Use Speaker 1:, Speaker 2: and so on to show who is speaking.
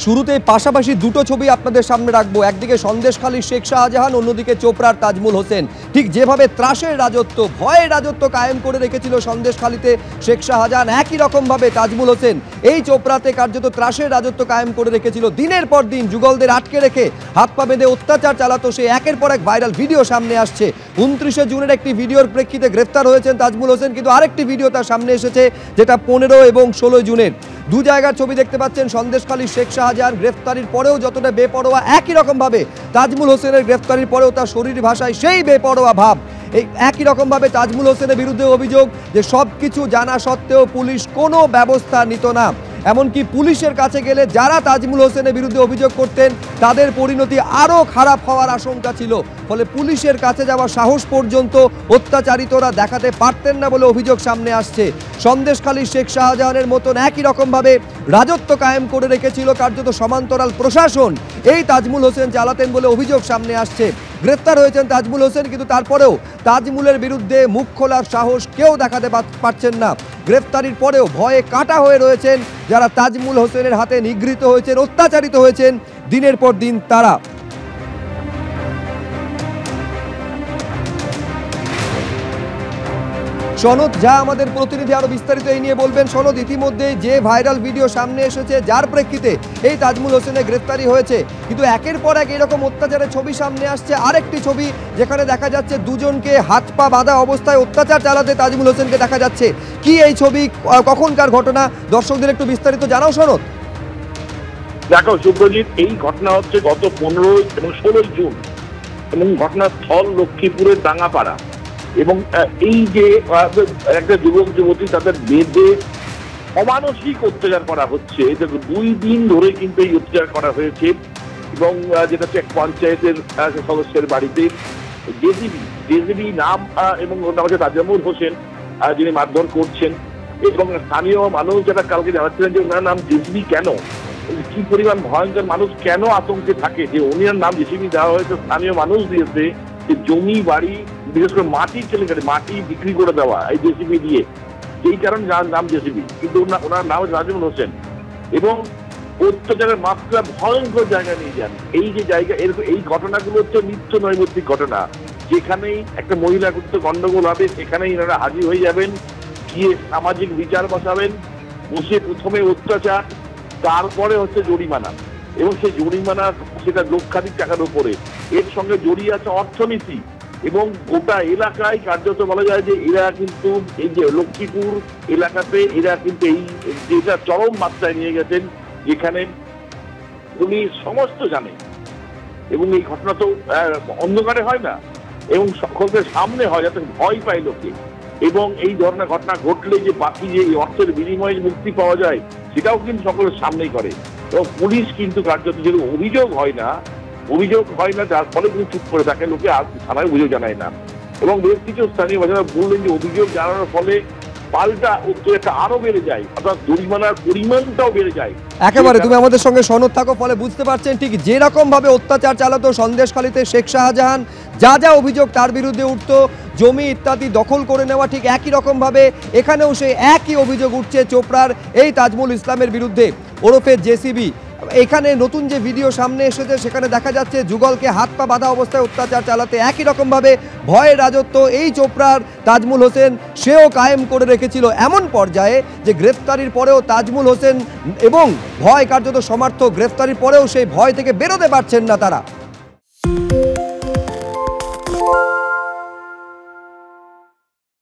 Speaker 1: শুরুতেই পাশাপাশি দুটো ছবি আপনাদের সামনে রাখবো। একদিকে সন্দেশখালীর শেখ শাহজাহান, অন্যদিকে চোপড়ার তাজমুল হোসেন। ঠিক যেভাবে ত্রাসের রাজত্ব, ভয়ের রাজত্ব কায়েম করে রেখেছিল সন্দেশখালীতে শেখ শাহজাহান, একই রকমভাবে তাজমুল হোসেন এই চোপড়াতে কার্যত ত্রাসের রাজত্ব কায়েম করে রেখেছিল। দিনের পর দিন যুগলদের আটকে রেখে হাত পা বেঁধে অত্যাচার চালাতো সে। একের পর এক ভাইরাল ভিডিও সামনে আসছে। 29শে জুনের একটি ভিডিওর প্রেক্ষিতে গ্রেফতার হয়েছেন তাজমুল হোসেন, কিন্তু আরেকটি ভিডিও তার সামনে এসেছে যেটা 15 এবং 16 জুনের। দু জায়গার ছবি দেখতে পাচ্ছেন। সন্দেশখালীর শেখ শাহজাহান গ্রেফতারির পরেও যতটা বেপরোয়া, একই রকমভাবে তাজমুল হোসেনের গ্রেফতারির পরেও তার শরীর ভাষায় সেই বেপরোয়া ভাব। এই একই রকমভাবে তাজমুল হোসেনের বিরুদ্ধে অভিযোগ যে সব কিছু জানা সত্ত্বেও পুলিশ কোনো ব্যবস্থা নিত না। এমনকি পুলিশের কাছে গেলে যারা তাজমুল হোসেনের বিরুদ্ধে অভিযোগ করতেন তাদের পরিণতি আরও খারাপ হওয়ার আশঙ্কা ছিল। ফলে পুলিশের কাছে যাওয়ার সাহস পর্যন্ত অত্যাচারিতরা দেখাতে পারতেন না বলে অভিযোগ সামনে আসছে। সন্দেশখালীর শেখ শাহজাহানের মতন একই রকমভাবে রাজত্ব কায়েম করে রেখেছিল কার্যত সমান্তরাল প্রশাসন এই তাজমুল হোসেন চালাতেন বলে অভিযোগ সামনে আসছে। গ্রেফতার হয়েছেন তাজমুল হোসেন, কিন্তু তারপরেও তাজমুলের বিরুদ্ধে মুখ খোলার সাহস কেউ দেখাতে পারছেন না। গ্রেফতারির পরেও ভয়ে কাটা হয়ে রয়েছেন যারা তাজমুল হোসেনের হাতে নিগৃহীত হয়েছেন, অত্যাচারিত হয়েছেন দিনের পর দিন তারা। সনদ যা আমাদের প্রতিনিধি আরো বিস্তারিত এই নিয়ে বলবেন। সনদ, ইতিমধ্যে যে ভাইরাল ভিডিও সামনে এসেছে যার প্রেক্ষিতে এই তাজমুল হোসেনের গ্রেফতারি হয়েছে, কিন্তু একের পর এক এরকম অত্যাচারের ছবি সামনে আসছে। আরেকটি ছবি যেখানে দেখা যাচ্ছে দুজনকে হাত পা বাঁধা অবস্থায় অত্যাচার চালাতে তাজমুল হোসেনকে দেখা যাচ্ছে। কি এই ছবি, কখনকার ঘটনা, দর্শকদের একটু বিস্তারিত জানাও সনদ।
Speaker 2: দেখো শুভ্রজিৎ, এই ঘটনা হচ্ছে গত 15 এবং 16 জুন এবং ঘটনাস্থল লক্ষ্মীপুরের ডাঙ্গাপাড়া। এবং এই যে একটা যুবক যুবতী তাদের বেঁধে অমানসিক অত্যাচার করা হচ্ছে, 2 দিন ধরে কিন্তু এই অত্যাচার করা হয়েছে। এবং যেটা হচ্ছে এক পঞ্চায়েতের সদস্যের বাড়িতে জেসিবি নাম এবং ওটা হচ্ছে তাজমুল হোসেন যিনি মারধর করছেন। এবং স্থানীয় মানুষ যারা কালকে জানাচ্ছিলেন যে ওনার নাম জেসিবি কেন, কি পরিমাণ ভয়ঙ্কর, মানুষ কেন আতঙ্কে থাকে যে উনার নাম জেসিবি দেওয়া হয়েছে। স্থানীয় মানুষ দিয়েছে যে জমি বাড়ি বিশেষ করে মাটি কেলেঙ্কারি, মাটি বিক্রি করে দেওয়া এই জেসিবি দিয়ে, এই কারণে নাম জেসিবি, কিন্তু ওনার নাম তাজমুল হোসেন। এবং অত্যাচারের মাত্রা ভয়ঙ্কর জায়গায় নিয়ে যান। এই যে জায়গা, এরকম এই ঘটনাগুলো হচ্ছে নিত্য নৈমিত্তিক ঘটনা। যেখানেই একটা মহিলা করতে গন্ডগোল হবে সেখানেই এনারা হাজির হয়ে যাবেন, গিয়ে সামাজিক বিচার বসাবেন, বসে প্রথমে অত্যাচার, তারপরে হচ্ছে জরিমানা। এবং সেই জরিমানা সেটা লক্ষাধিক টাকার উপরে। এর সঙ্গে জড়িয়ে আছে অর্থনীতি। এবং গোটা এলাকায় কার্যত বলা যায় যে এরা কিন্তু এই যে লক্ষ্মীপুর এলাকাতে এরা কিন্তু এই যেটা চরম মাত্রায় নিয়ে গেছেন, যেখানে পুলিশ সমস্ত জানে। এবং এই ঘটনা তো অন্ধকারে হয় না, এবং সকলের সামনে হয় যাতে ভয় পায় লোকে। এবং এই ধরনের ঘটনা ঘটলে যে বাকি যে অর্থের বিনিময়ে মুক্তি পাওয়া যায় সেটাও কিন্তু সকলের সামনেই করে। এবং পুলিশ কিন্তু কার্যত যেহেতু অভিযোগ হয় না, যার ফলে কিন্তু চুপ করে থাকে, লোকে থানায় অভিযোগ জানায় না। এবং বেশ কিছু স্থানীয় বাসিন্দা বললেন যে অভিযোগ জানানোর ফলে পাল্টা অত্যাচারটা আরো বেড়ে যায়, অর্থাৎ জরিমানার পরিমাণটাও বেড়ে যায়।
Speaker 1: একেবারে তুমি আমাদের সঙ্গে সনদ থাকো, ফলে বুঝতে পারছেন ঠিক যেরকম ভাবে অত্যাচার চালাতো সন্দেশখালীতে শেখ শাহজাহান, যা যা অভিযোগ তার বিরুদ্ধে উঠতো, জমি ইত্যাদি দখল করে নেওয়া, ঠিক একই রকম ভাবে এখানেও সেই একই অভিযোগ উঠছে চোপড়ার এই তাজমুল ইসলামের বিরুদ্ধে ওরফে জেসিবি। এখানে নতুন যে ভিডিও সামনে এসেছে সেখানে দেখা যাচ্ছে যুগলকে হাত পা বাঁধা অবস্থায় অত্যাচার চালাতে একই রকমভাবে ভয়ের রাজত্ব এই চোপড়ার তাজমুল হোসেন সেও কায়েম করে রেখেছিল। এমন পর্যায়ে যে গ্রেফতারির পরেও তাজমুল হোসেন এবং ভয় কার্যত সমর্থক, গ্রেফতারির পরেও সেই ভয় থেকে বেরোতে পারছেন না তারা।